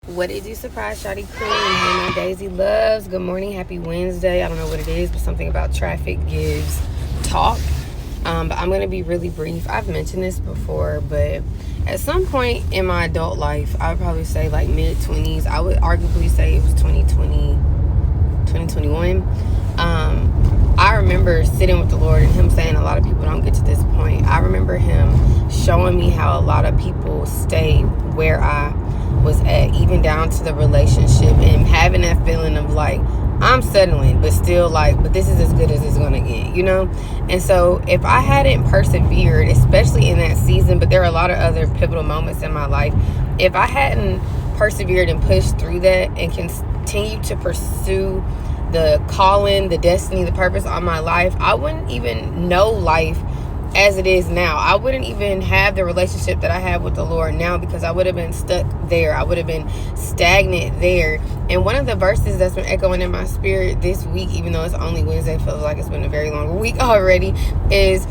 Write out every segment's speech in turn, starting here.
What did you surprise Shawty Queen? Hey, my Daisy loves. Good morning, happy Wednesday. I don't know what it is, but something about traffic gives talk. But I'm going to be really brief. I've mentioned this before, but at some point in my adult life, I would probably say like mid-20s. I would arguably say it was 2020, 2021. I remember sitting with the Lord and him saying a lot of people don't get to this point. I remember him showing me how a lot of people stay where I was at, even down to the relationship, and having that feeling of like, I'm settling, but still like, but this is as good as it's gonna get, you know? And so if I hadn't persevered, especially in that season, but there are a lot of other pivotal moments in my life, if I hadn't persevered and pushed through that and continued to pursue the calling, the destiny, the purpose on my life, I wouldn't even know life as it is now. I wouldn't even have the relationship that I have with the Lord now, because I would have been stuck there. I would have been stagnant there. And one of the verses that's been echoing in my spirit this week, even though it's only Wednesday, feels like it's been a very long week already, is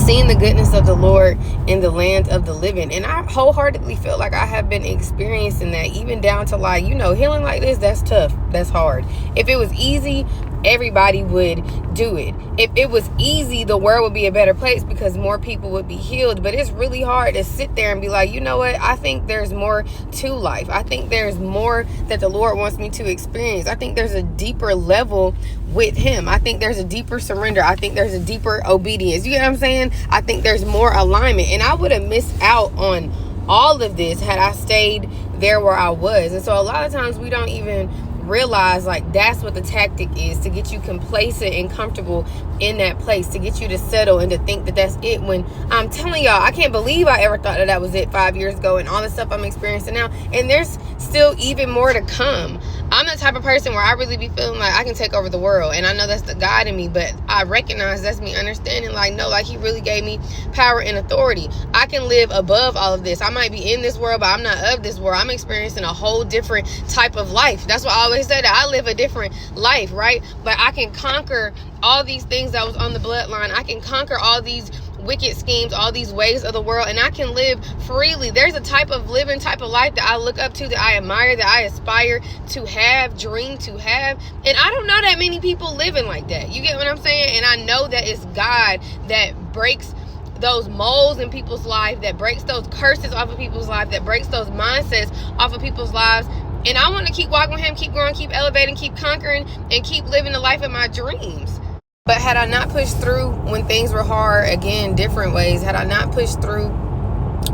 seeing the goodness of the Lord in the land of the living. And I wholeheartedly feel like I have been experiencing that, even down to like, healing like this, that's tough. That's hard. If it was easy, everybody would do it. If it was easy, the world would be a better place because more people would be healed. But it's really hard to sit there and be like, you know what? I think there's more to life. I think there's more that the Lord wants me to experience. I think there's a deeper level with him. I think there's a deeper surrender. I think there's a deeper obedience. You get what I'm saying? I think there's more alignment. And I would have missed out on all of this had I stayed there where I was. And so a lot of times we don't even realize like that's what the tactic is, to get you complacent and comfortable in that place, to get you to settle and to think that that's it, when I'm telling y'all, I can't believe I ever thought that was it 5 years ago, and all the stuff I'm experiencing now, and there's still even more to come. I'm the type of person where I really be feeling like I can take over the world, and I know that's the God in me, but I recognize that's me understanding like, no, like he really gave me power and authority. I can live above all of this. I might be in this world, but I'm not of this world. I'm experiencing a whole different type of life. That's why I always say that I live a different life, right? But I can conquer all these things that was on the bloodline. I can conquer all these wicked schemes, all these ways of the world, and I can live freely. There's a type of living, type of life that I look up to, that I admire, that I aspire to have, dream to have, and I don't know that many people living like that. You get what I'm saying? And I know that it's God that breaks those molds in people's life, that breaks those curses off of people's life, that breaks those mindsets off of people's lives. And I want to keep walking with him, keep growing, keep elevating, keep conquering, and keep living the life of my dreams. But had I not pushed through when things were hard, again, different ways, had I not pushed through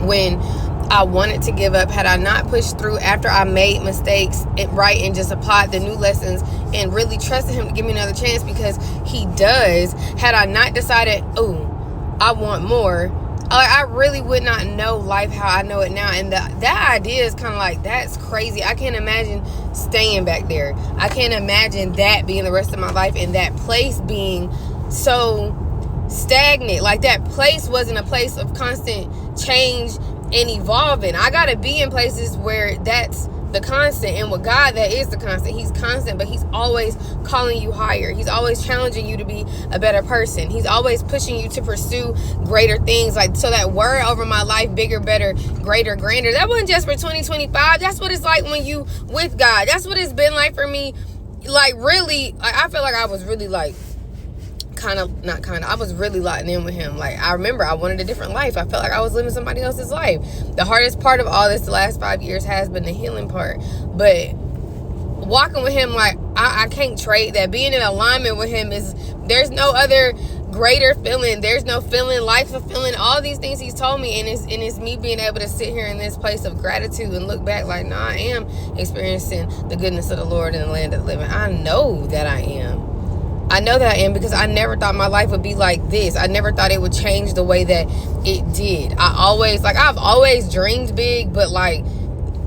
when I wanted to give up, had I not pushed through after I made mistakes, right, and just applied the new lessons and really trusted him to give me another chance, because he does, had I not decided, oh, I want more, I really would not know life how I know it now. And that idea is kind of like, that's crazy. I can't imagine staying back there. I can't imagine that being the rest of my life, and that place being so stagnant. Like, that place wasn't a place of constant change and evolving. I gotta be in places where that's the constant, and with God, that is the constant. He's constant, but he's always calling you higher. He's always challenging you to be a better person. He's always pushing you to pursue greater things. Like, so that word over my life, bigger, better, greater, grander, that wasn't just for 2025. That's what it's like when you with God. That's what it's been like for me. Like, really, like, I feel like I was really like, I was really locked in with him. Like, I remember I wanted a different life. I felt like I was living somebody else's life. The hardest part of all this the last 5 years has been the healing part. But walking with him, like, I can't trade that. Being in alignment with him there's no other greater feeling. There's no feeling, life fulfilling, all these things he's told me. And it's me being able to sit here in this place of gratitude and look back like, nah, I am experiencing the goodness of the Lord in the land of the living. I know that I am. I know that I am, because I never thought my life would be like this. I never thought it would change the way that it did. I've always dreamed big, but like,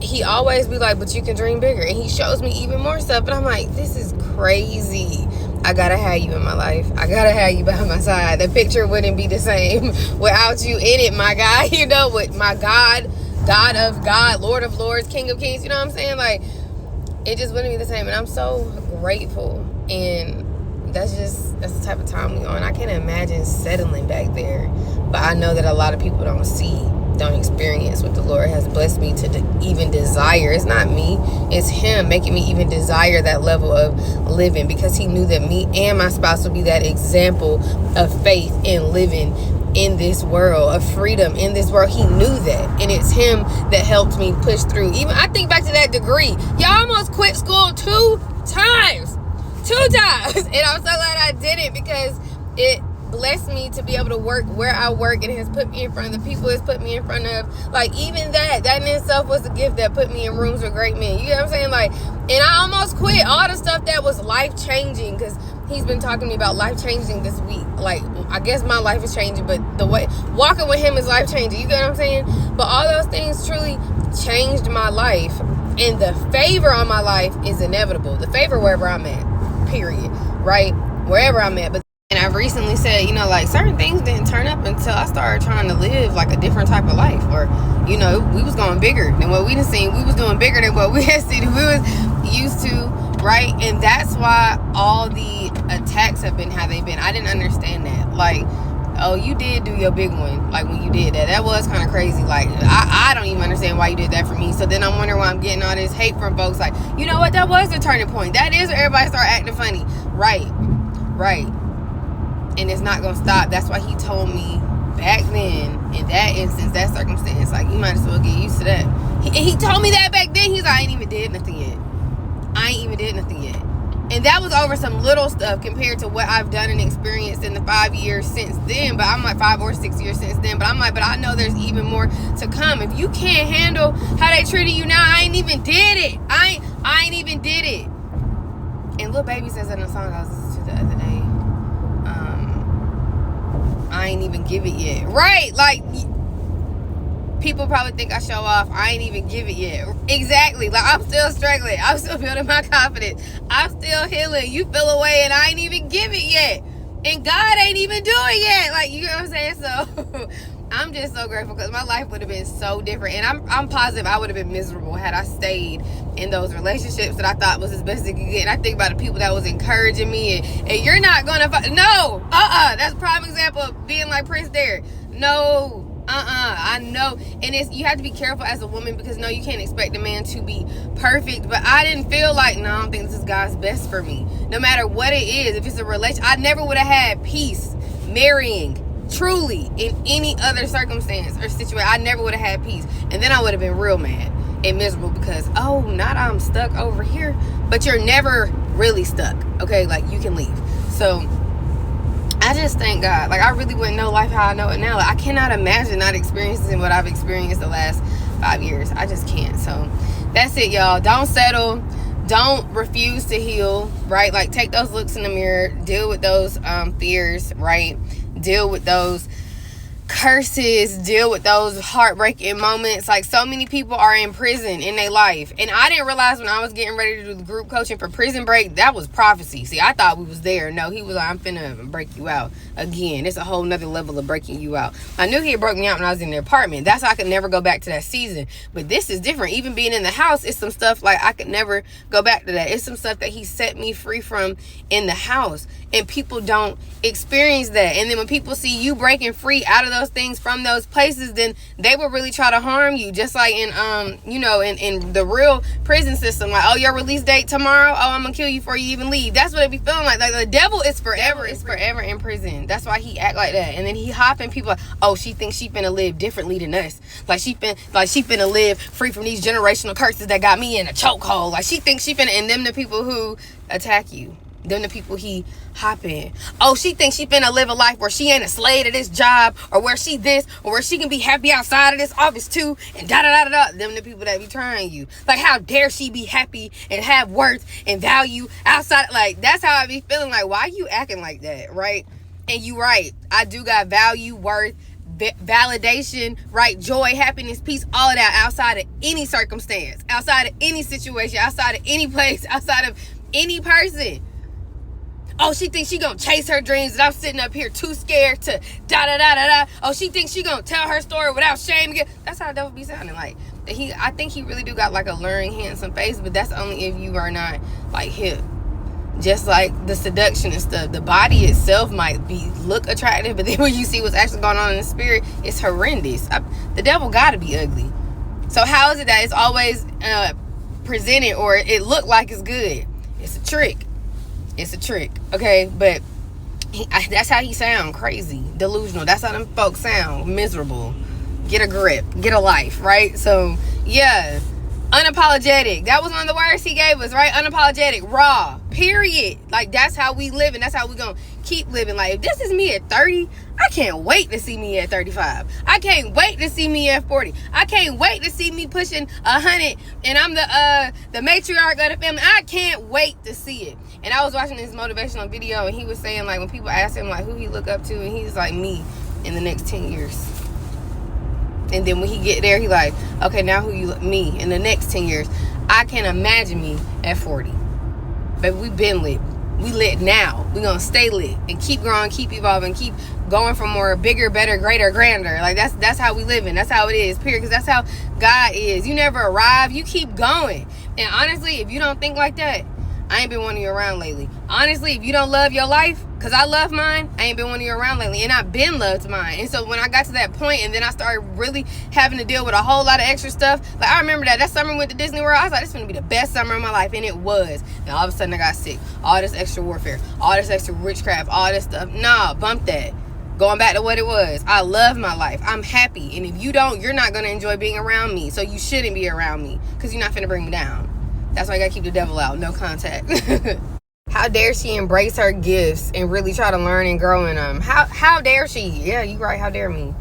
he always be like, but you can dream bigger. And he shows me even more stuff. And I'm like, this is crazy. I gotta have you in my life. I gotta have you by my side. The picture wouldn't be the same without you in it, my guy. With my God, God of God, Lord of Lords, King of Kings. You know what I'm saying? Like, it just wouldn't be the same. And I'm so grateful. And that's the type of time we on. I can't imagine settling back there, but I know that a lot of people don't see don't experience what the Lord has blessed me to even desire. It's not me, it's him making me even desire that level of living, because he knew that me and my spouse would be that example of faith in living in this world, of freedom in this world. He knew that, and it's him that helped me push through. Even I think back to that degree. Y'all, almost quit school 2 times, and I'm so glad I did it, because it blessed me to be able to work where I work, and it has put me in front of the people it's put me in front of. Like, even that in itself was a gift that put me in rooms with great men. You know what I'm saying? Like, and I almost quit all the stuff that was life-changing, because he's been talking to me about life-changing this week. Like, I guess my life is changing, but the way walking with him is life-changing. You get what I'm saying? But all those things truly changed my life, and the favor on my life is inevitable. The favor wherever I'm at, period, right? Wherever I'm at. But and I've recently said, you know, like, certain things didn't turn up until I started trying to live like a different type of life. Or, you know, we was going bigger than what we done seen. We was doing bigger than what we had seen. We was used to, right? And that's why all the attacks have been how they've been. I didn't understand that. Like, oh, you did do your big one. Like, when you did that, that was kind of crazy. Like, I don't even understand why you did that for me. So then I'm wondering why I'm getting all this hate from folks. Like, you know what? That was the turning point. That is where everybody started acting funny. Right. And it's not going to stop. That's why he told me back then, in that instance, that circumstance, like, you might as well get used to that. He told me that back then. He's like, I ain't even did nothing yet. And that was over some little stuff compared to what I've done and experienced in the 5 years since then. But I'm like 5 or 6 years since then. But I'm like, but I know there's even more to come. If you can't handle how they treated you now, I ain't even did it. I ain't even did it. And Lil Baby says in a song I was listening to the other day, I ain't even give it yet. Right? Like, people probably think I show off. I ain't even give it yet. Exactly. Like, I'm still struggling. I'm still building my confidence. I'm still healing. You feel away and I ain't even give it yet. And God ain't even do it yet. Like, you know what I'm saying? So I'm just so grateful, because my life would have been so different. And I'm positive I would have been miserable had I stayed in those relationships that I thought was as best it could get. And I think about the people that was encouraging me, and you're not gonna no, that's a prime example of being like Prince Derek. No, I know. And it's, you have to be careful as a woman, because no, you can't expect a man to be perfect. But I didn't feel like, no, I don't think this is God's best for me. No matter what it is, if it's a relation, I never would have had peace marrying truly in any other circumstance or situation. I never would have had peace. And then I would have been real mad and miserable, because, oh, not I'm stuck over here. But you're never really stuck, okay? Like, you can leave. So I just thank God. Like, I really wouldn't know life how I know it now. Like, I cannot imagine not experiencing what I've experienced the last 5 years. I just can't. So that's it, y'all. Don't settle. Don't refuse to heal, right? Like, take those looks in the mirror. Deal with those fears, right? Deal with those curses, deal with those heartbreaking moments. Like, so many people are in prison in their life, and I didn't realize when I was getting ready to do the group coaching for Prison Break, that was prophecy. See, I thought we was there. No, he was like, I'm finna break you out again. It's a whole nother level of breaking you out. I knew he had broke me out when I was in the apartment. That's why I could never go back to that season. But this is different. Even being in the house, it's some stuff like I could never go back to that. It's some stuff that he set me free from in the house, and people don't experience that. And then when people see you breaking free out of those things from those places, then they will really try to harm you. Just like in in the real prison system, like, oh, your release date tomorrow, oh, I'm gonna kill you before you even leave. That's what it be feeling like. Like, the devil is forever in prison. That's why he act like that. And then he hopping people like, oh, she thinks she finna live differently than us. Like she finna live free from these generational curses that got me in a chokehold. Like, she thinks she finna, and them the people who attack you. Them the people he hop in. Oh, she thinks she finna live a life where she ain't a slave to this job, or where she this, or where she can be happy outside of this office too, and da-da-da-da-da. Them the people that be trying you. Like, how dare she be happy and have worth and value outside? Like, that's how I be feeling. Like, why you acting like that, right? And you right. I do got value, worth, validation, right? Joy, happiness, peace, all of that outside of any circumstance, outside of any situation, outside of any place, outside of any person. Oh, she thinks she gonna chase her dreams and I'm sitting up here too scared to da-da-da-da-da. Oh, she thinks she gonna tell her story without shame again. That's how the devil be sounding like. I think he really do got like a luring, handsome face, but that's only if you are not like hip Just like the seduction and stuff, the body itself might look attractive, but then when you see what's actually going on in the spirit, it's horrendous. The devil gotta be ugly. So how is it that it's always presented or it looked like it's good? It's a trick. It's a trick, okay? But that's how he sound, crazy, delusional. That's how them folks sound, miserable. Get a grip, get a life, right? So yeah, unapologetic. That was one of the words he gave us, right? Unapologetic, raw, period. Like, that's how we live, and that's how we gonna keep living. Like, if this is me at 30, I can't wait to see me at 35. I can't wait to see me at 40. I can't wait to see me pushing 100, and I'm the matriarch of the family. I can't wait to see it. And I was watching this motivational video, and he was saying, like, when people ask him, like, who he look up to, and he's like, me in the next 10 years. And then when he get there, he like, okay, now who you me in the next 10 years. I can't imagine me at 40. But we been lit. We lit now. We gonna stay lit and keep growing, keep evolving, keep going for more, bigger, better, greater, grander. Like, that's how we living. That's how it is, period. Because that's how God is. You never arrive. You keep going. And honestly, if you don't think like that, I ain't been wanting you around lately. Honestly, if you don't love your life, because I love mine, I ain't been wanting you around lately. And I've been loved mine. And so when I got to that point, and then I started really having to deal with a whole lot of extra stuff. Like, I remember that summer we went to Disney World. I was like, this is going to be the best summer of my life. And it was. And all of a sudden I got sick. All this extra warfare. All this extra witchcraft. All this stuff. Nah, bump that. Going back to what it was. I love my life. I'm happy. And if you don't, you're not going to enjoy being around me. So you shouldn't be around me. Because you're not finna bring me down. That's why I gotta keep the devil out. No contact. How dare she embrace her gifts and really try to learn and grow in them? How dare she? Yeah, you right. How dare me?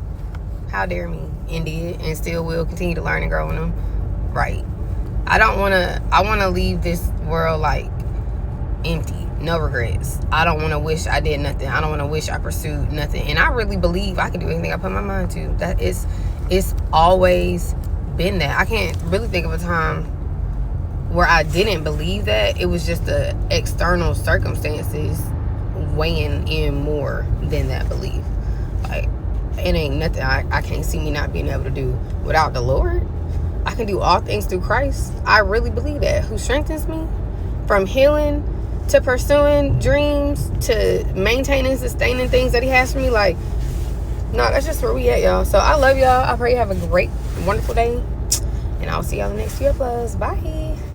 How dare me? And did, and still will continue to learn and grow in them. Right. I want to leave this world like empty. No regrets. I don't want to wish I did nothing. I don't want to wish I pursued nothing. And I really believe I can do anything I put my mind to. That it's always been that. I can't really think of a time where I didn't believe that. It was just the external circumstances weighing in more than that belief. Like, it ain't nothing I can't see me not being able to do without the Lord. I can do all things through Christ. I really believe that. Who strengthens me? From healing to pursuing dreams to maintaining and sustaining things that he has for me. Like, no, that's just where we at, y'all. So I love y'all. I pray you have a great, wonderful day. And I'll see y'all in the next few uploads. Bye.